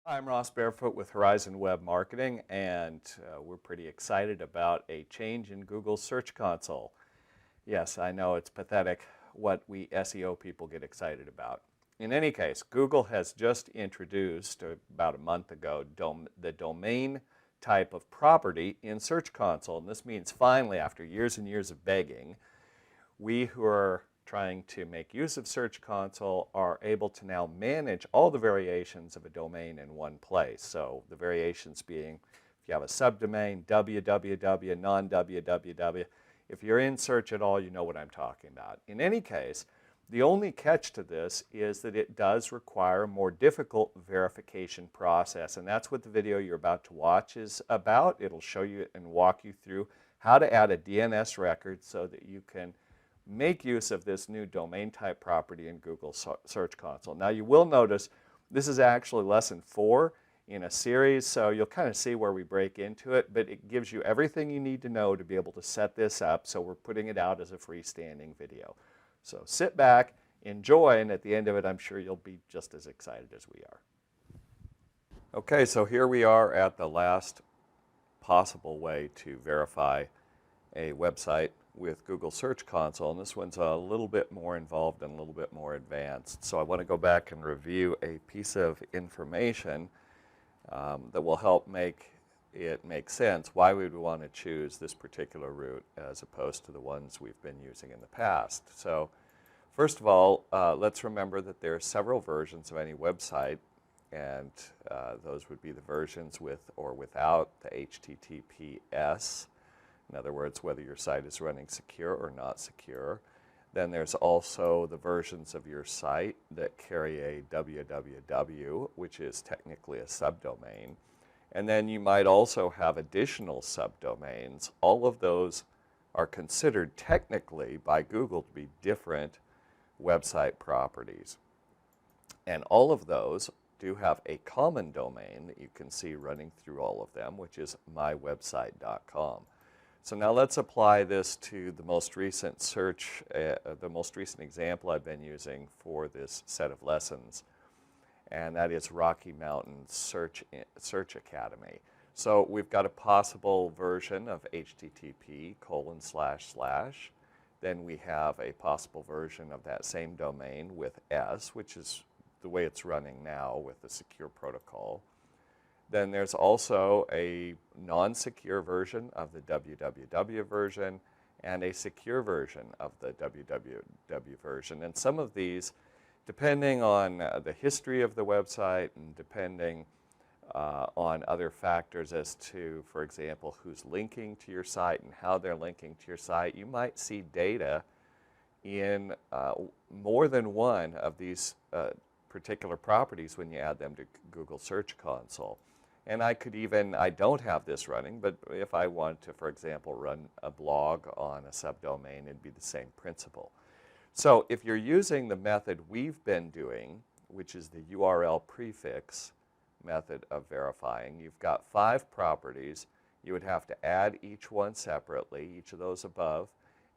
I'm Ross Barefoot with Horizon Web Marketing, and we're pretty excited about a change in Google's Search Console. Yes, I know it's pathetic what we SEO people get excited about. In any case, Google has just introduced, about a month ago, the domain type of property in Search Console. And this means finally, after years and years of begging, we who are trying to make use of Search Console are able to now manage all the variations of a domain in one place. So the variations being, if you have a subdomain, www, non-www. If you're in search at all, you know what I'm talking about. In any case, the only catch to this is that it does require a more difficult verification process, and that's what the video you're about to watch is about. It'll show you and walk you through how to add a DNS record so that you can make use of this new domain type property in Google Search Console. Now you will notice this is actually lesson 4 in a series, so you'll kind of see where we break into it, but it gives you everything you need to know to be able to set this up, so we're putting it out as a freestanding video. So sit back, enjoy, and at the end of it I'm sure you'll be just as excited as we are. Okay, so here we are at the last possible way to verify a website with Google Search Console, and this one's a little bit more involved and a little bit more advanced. So I want to go back and review a piece of information that will help make it make sense why we would want to choose this particular route as opposed to the ones we've been using in the past. So first of all, let's remember that there are several versions of any website, and those would be the versions with or without the HTTPS. In other words, whether your site is running secure or not secure. Then there's also the versions of your site that carry a www, which is technically a subdomain. And then you might also have additional subdomains. All of those are considered technically by Google to be different website properties. And all of those do have a common domain that you can see running through all of them, which is mywebsite.com. So now let's apply this to the most recent search, the most recent example I've been using for this set of lessons, and that is Rocky Mountain Search Academy. So we've got a possible version of HTTP://. Then we have a possible version of that same domain with S, which is the way it's running now with the secure protocol. Then there's also a non-secure version of the www version and a secure version of the www version. And some of these, depending on the history of the website and depending on other factors as to, for example, who's linking to your site and how they're linking to your site, you might see data in more than one of these particular properties when you add them to Google Search Console. And I don't have this running, but if I want to, for example, run a blog on a subdomain, it'd be the same principle. So if you're using the method we've been doing, which is the URL prefix method of verifying, you've got 5 properties. You would have to add each one separately, each of those above,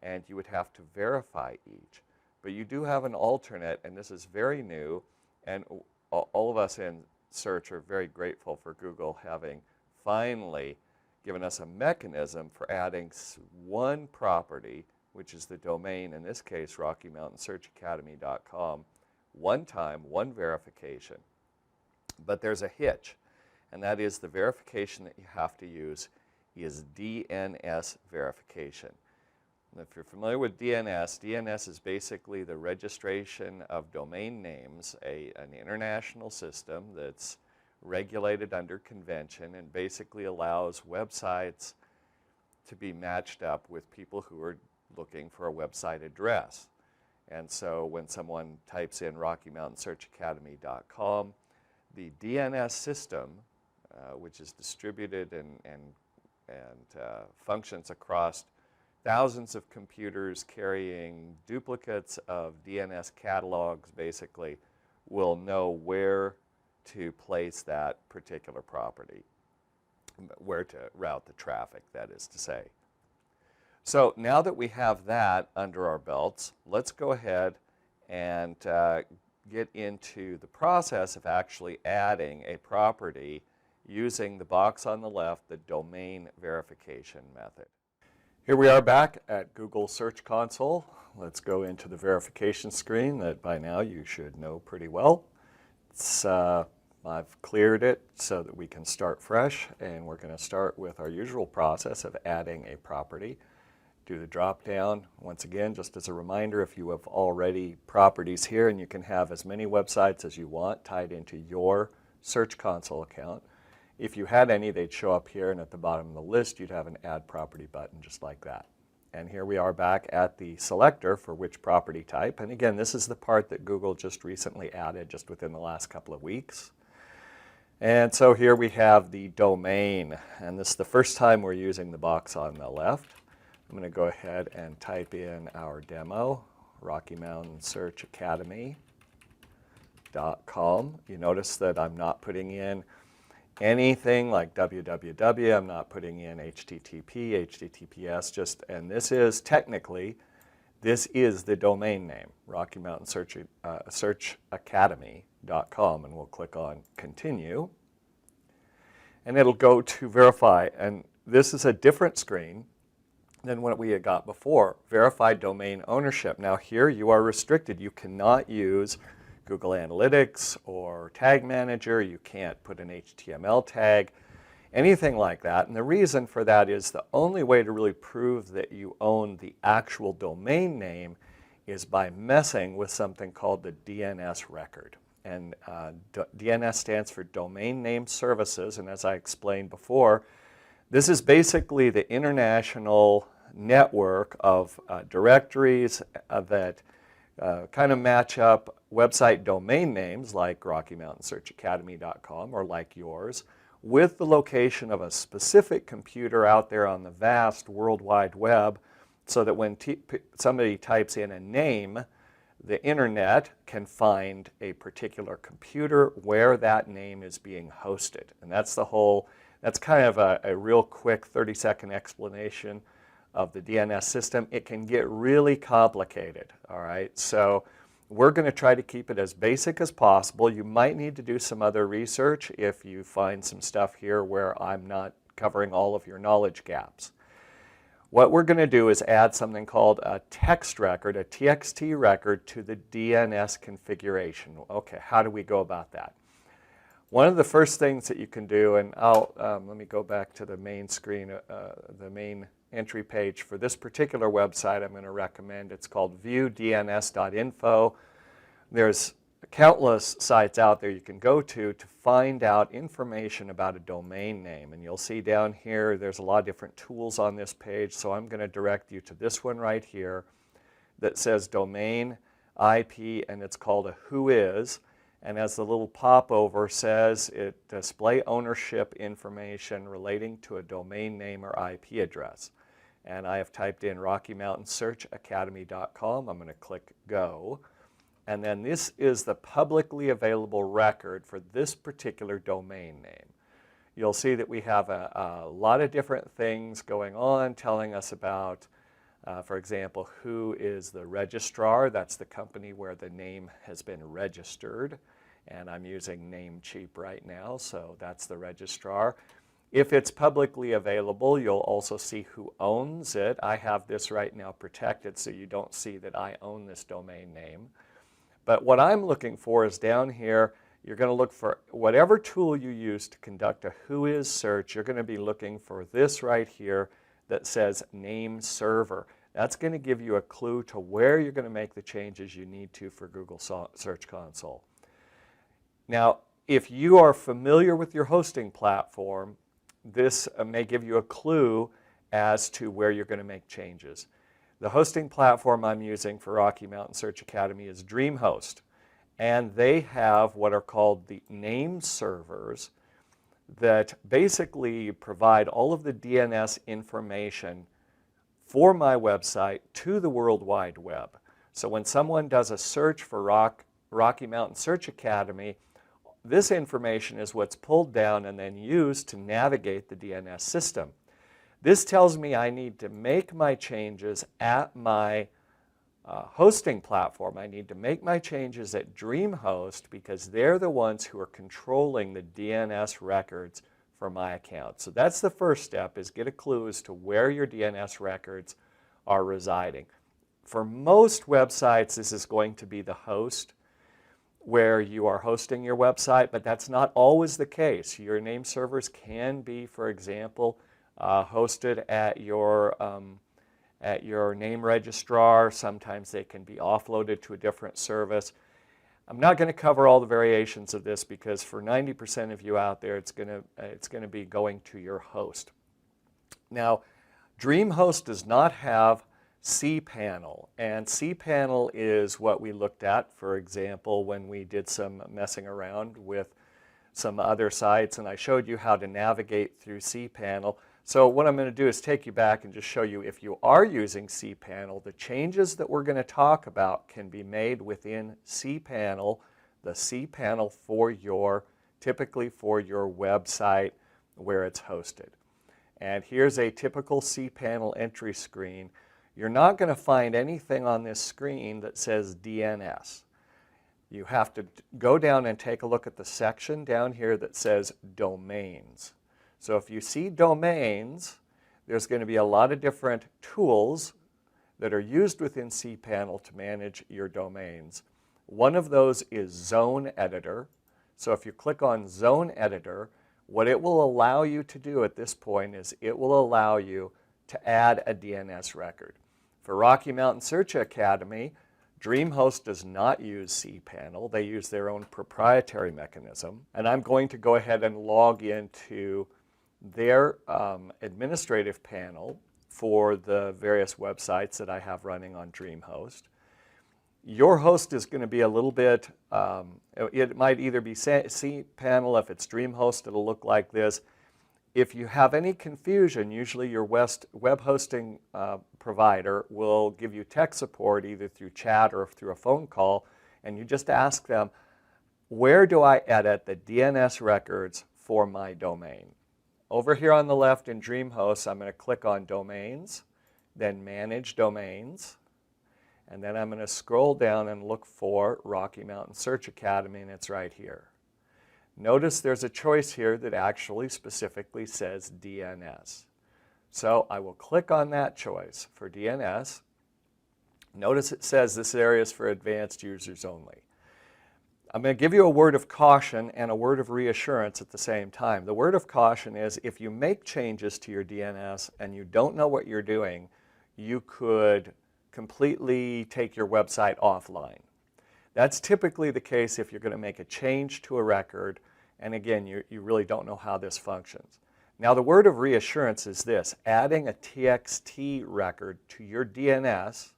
and you would have to verify each. But you do have an alternate, and this is very new, and all of us in search are very grateful for Google having finally given us a mechanism for adding one property, which is the domain, in this case, RockyMountainSearchAcademy.com, one time, one verification. But there's a hitch, and that is the verification that you have to use is DNS verification. And if you're familiar with DNS, DNS is basically the registration of domain names, an international system that's regulated under convention and basically allows websites to be matched up with people who are looking for a website address. And so when someone types in RockyMountainSearchAcademy.com, the DNS system, which is distributed and functions across thousands of computers carrying duplicates of DNS catalogs, basically, will know where to place that particular property, where to route the traffic, that is to say. So now that we have that under our belts, let's go ahead and get into the process of actually adding a property using the box on the left, the domain verification method. Here we are back at Google Search Console. Let's go into the verification screen that by now you should know pretty well. I've cleared it so that we can start fresh, and we're going to start with our usual process of adding a property. Do the drop down. Once again, just as a reminder, if you have already properties here, and you can have as many websites as you want tied into your Search Console account. If you had any, they'd show up here, and at the bottom of the list you'd have an Add Property button just like that. And here we are back at the selector for which property type. And again, this is the part that Google just recently added just within the last couple of weeks. And so here we have the domain, and this is the first time we're using the box on the left. I'm going to go ahead and type in our demo, RockyMountainSearchAcademy.com. You notice that I'm not putting in anything like www, I'm not putting in HTTP, HTTPS, and this is technically, this is the domain name, RockyMountainSearchAcademy.com, and we'll click on Continue. And it'll go to verify, and this is a different screen than what we had got before, verify domain ownership. Now here you are restricted. You cannot use Google Analytics or Tag Manager. You can't put an HTML tag, anything like that. And the reason for that is the only way to really prove that you own the actual domain name is by messing with something called the DNS record. And DNS stands for Domain Name Services, and as I explained before, this is basically the international network of directories that kind of match up website domain names like RockyMountainSearchAcademy.com or like yours with the location of a specific computer out there on the vast World Wide Web, so that when somebody types in a name, the internet can find a particular computer where that name is being hosted. And that's the whole, that's kind of a real quick 30-second explanation of the DNS system. It can get really complicated, all right? So we're going to try to keep it as basic as possible. You might need to do some other research if you find some stuff here where I'm not covering all of your knowledge gaps. What we're going to do is add something called a text record, a TXT record, to the DNS configuration. Okay, how do we go about that? One of the first things that you can do, and let me go back to the main screen, the main entry page for this particular website I'm going to recommend. It's called viewdns.info. There's countless sites out there you can go to find out information about a domain name. And you'll see down here there's a lot of different tools on this page, so I'm going to direct you to this one right here that says domain IP, and it's called a whois. And as the little popover says, it display ownership information relating to a domain name or IP address. And I have typed in RockyMountainSearchAcademy.com. I'm going to click Go. And then this is the publicly available record for this particular domain name. You'll see that we have a lot of different things going on telling us about, for example, who is the registrar. That's the company where the name has been registered. And I'm using Namecheap right now, so that's the registrar. If it's publicly available, you'll also see who owns it. I have this right now protected, so you don't see that I own this domain name. But what I'm looking for is down here, you're going to look for whatever tool you use to conduct a whois search. You're going to be looking for this right here that says name server. That's going to give you a clue to where you're going to make the changes you need to for Google Search Console. Now, if you are familiar with your hosting platform, this may give you a clue as to where you're going to make changes. The hosting platform I'm using for Rocky Mountain Search Academy is Dreamhost, and they have what are called the name servers that basically provide all of the DNS information for my website to the World Wide Web. So when someone does a search for Rocky Mountain Search Academy, this information is what's pulled down and then used to navigate the DNS system. This tells me I need to make my changes at my hosting platform, I need to make my changes at Dreamhost because they're the ones who are controlling the DNS records for my account. So that's the first step, is get a clue as to where your DNS records are residing. For most websites, this is going to be the host where you are hosting your website, but that's not always the case. Your name servers can be, for example, hosted at your name registrar. Sometimes they can be offloaded to a different service. I'm not going to cover all the variations of this because for 90% of you out there, it's going to be going to your host. Now, Dreamhost does not have Cpanel, and Cpanel is what we looked at, for example, when we did some messing around with some other sites, and I showed you how to navigate through Cpanel. So what I'm going to do is take you back and just show you, if you are using Cpanel, the changes that we're going to talk about can be made within Cpanel, the Cpanel for typically for your website where it's hosted. And here's a typical Cpanel entry screen. You're not going to find anything on this screen that says DNS. You have to go down and take a look at the section down here that says domains. So if you see domains, there's going to be a lot of different tools that are used within Cpanel to manage your domains. One of those is Zone Editor. So if you click on Zone Editor, what it will allow you to do at this point is it will allow you to add a DNS record. For Rocky Mountain Search Academy, Dreamhost does not use Cpanel. They use their own proprietary mechanism. And I'm going to go ahead and log into their administrative panel for the various websites that I have running on Dreamhost. Your host is going to be a little bit, it might either be Cpanel. If it's Dreamhost, it'll look like this. If you have any confusion, usually your web hosting provider will give you tech support either through chat or through a phone call, and you just ask them, where do I edit the DNS records for my domain? Over here on the left in Dreamhost, I'm going to click on Domains, then Manage Domains, and then I'm going to scroll down and look for Rocky Mountain Search Academy, and it's right here. Notice there's a choice here that actually specifically says DNS. So I will click on that choice for DNS. Notice it says this area is for advanced users only. I'm going to give you a word of caution and a word of reassurance at the same time. The word of caution is if you make changes to your DNS and you don't know what you're doing, you could completely take your website offline. That's typically the case if you're going to make a change to a record, and again, you really don't know how this functions. Now, the word of reassurance is this: adding a TXT record to your DNS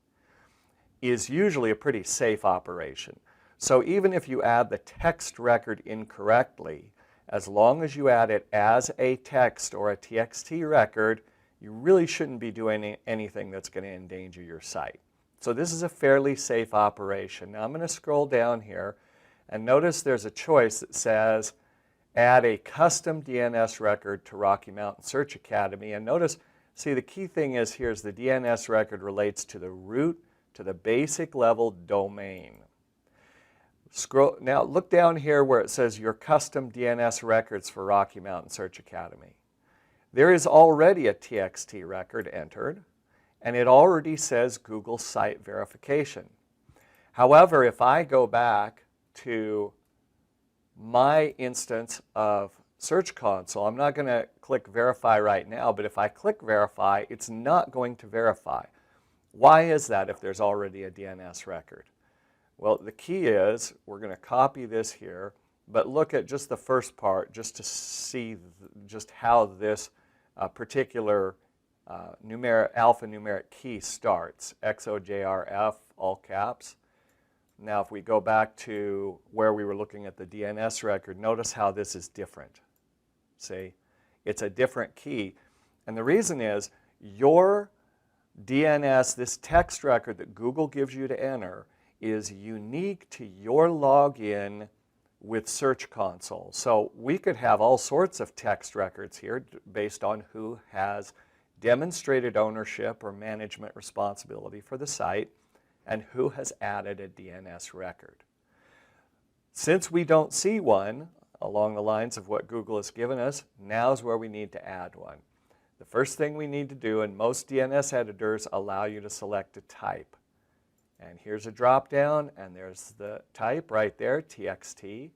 is usually a pretty safe operation. So even if you add the text record incorrectly, as long as you add it as a text or a TXT record, you really shouldn't be doing anything that's going to endanger your site. So this is a fairly safe operation. Now I'm going to scroll down here and notice there's a choice that says add a custom DNS record to Rocky Mountain Search Academy. And notice, see, the key thing is here's the DNS record relates to the root, to the basic level domain. Scroll, now look down here where it says your custom DNS records for Rocky Mountain Search Academy. There is already a TXT record entered, and it already says Google Site Verification. However, if I go back to my instance of Search Console, I'm not going to click Verify right now, but if I click Verify, it's not going to verify. Why is that if there's already a DNS record? Well, the key is we're going to copy this here, but look at just the first part just to see just how this particular alphanumeric key starts. XOJRF, all caps. Now if we go back to where we were looking at the DNS record, notice how this is different. See, it's a different key. And the reason is your DNS, this text record that Google gives you to enter, is unique to your login with Search Console. So we could have all sorts of text records here based on who has demonstrated ownership or management responsibility for the site. and who has added a DNS record. Since we don't see one along the lines of what Google has given us, now's where we need to add one. The first thing we need to do, and most DNS editors allow you to select a type. And here's a drop down, and there's the type right there, TXT.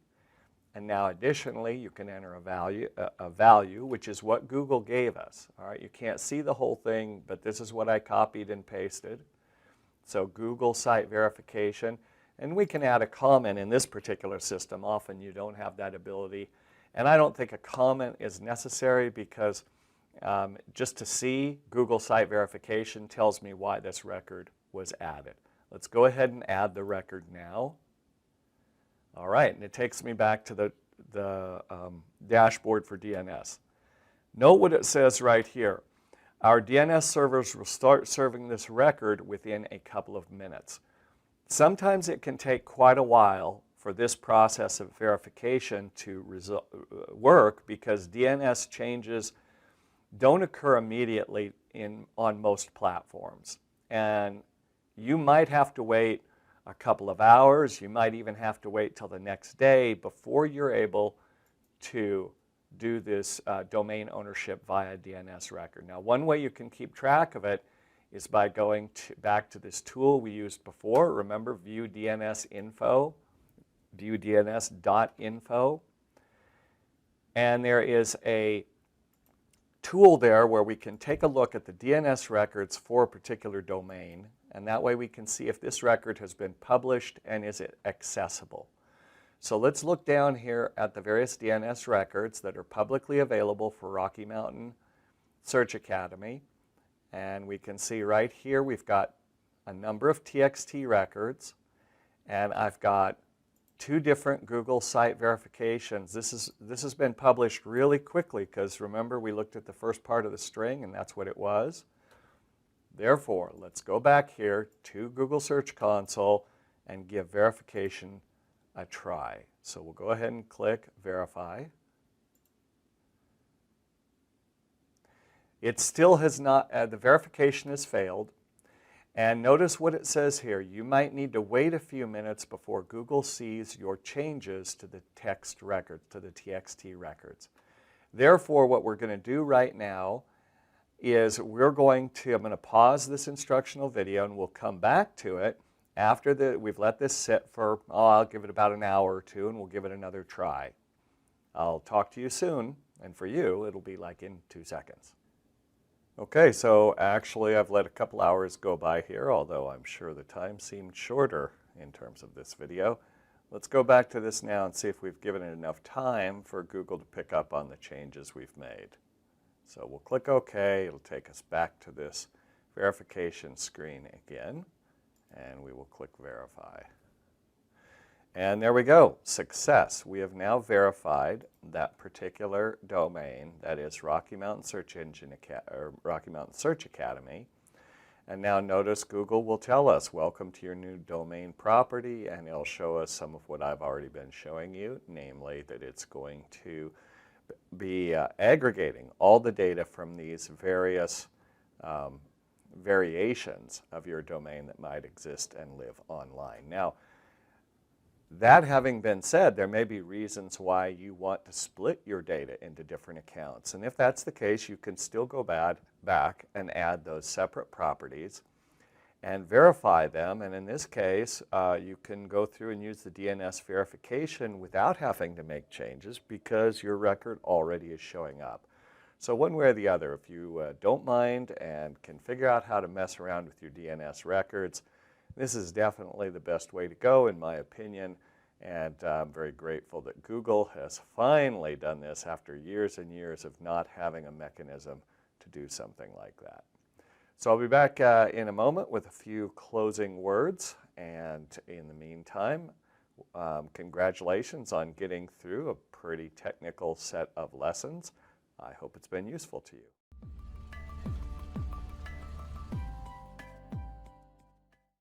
And now additionally, you can enter a value, which is what Google gave us. All right, you can't see the whole thing, but this is what I copied and pasted. So Google site verification. And we can add a comment in this particular system. Often you don't have that ability. And I don't think a comment is necessary because just to see Google site verification tells me why this record was added. Let's go ahead and add the record now. All right, and it takes me back to the dashboard for DNS. Note what it says right here. Our DNS servers will start serving this record within a couple of minutes. Sometimes it can take quite a while for this process of verification to work because DNS changes don't occur immediately on most platforms. And you might have to wait a couple of hours. You might even have to wait till the next day before you're able to do this domain ownership via DNS record. Now, one way you can keep track of it is by going back to this tool we used before. Remember, view DNS Info, view DNS.info. And there is a tool there where we can take a look at the DNS records for a particular domain, and that way we can see if this record has been published and is it accessible. So let's look down here at the various DNS records that are publicly available for Rocky Mountain Search Academy, and we can see right here we've got a number of TXT records, and I've got two different Google site verifications. This has been published really quickly because remember we looked at the first part of the string and that's what it was. Therefore, let's go back here to Google Search Console and give verification a try. So we'll go ahead and click verify. It still has not, the verification has failed. And notice what it says here. You might need to wait a few minutes before Google sees your changes to the text records, to the TXT records. Therefore, what we're going to do right now is I'm going to pause this instructional video and we'll come back to it after we've let this sit for, I'll give it about an hour or two and we'll give it another try. I'll talk to you soon, and for you, it'll be like in 2 seconds. Okay, so actually I've let a couple hours go by here, although I'm sure the time seemed shorter in terms of this video. Let's go back to this now and see if we've given it enough time for Google to pick up on the changes we've made. So we'll click OK. It'll take us back to this verification screen again, and we will click Verify. And there we go, success. We have now verified that particular domain, that is Rocky Mountain Search Academy. And now notice Google will tell us, welcome to your new domain property, and it'll show us some of what I've already been showing you, namely that it's going to be aggregating all the data from these various variations of your domain that might exist and live online. Now, that having been said, there may be reasons why you want to split your data into different accounts. And if that's the case, you can still go back and add those separate properties and verify them. And in this case, you can go through and use the DNS verification without having to make changes because your record already is showing up. So one way or the other, if you don't mind and can figure out how to mess around with your DNS records, this is definitely the best way to go, in my opinion, and I'm very grateful that Google has finally done this after years and years of not having a mechanism to do something like that. So I'll be back in a moment with a few closing words, and in the meantime, congratulations on getting through a pretty technical set of lessons. I hope it's been useful to you.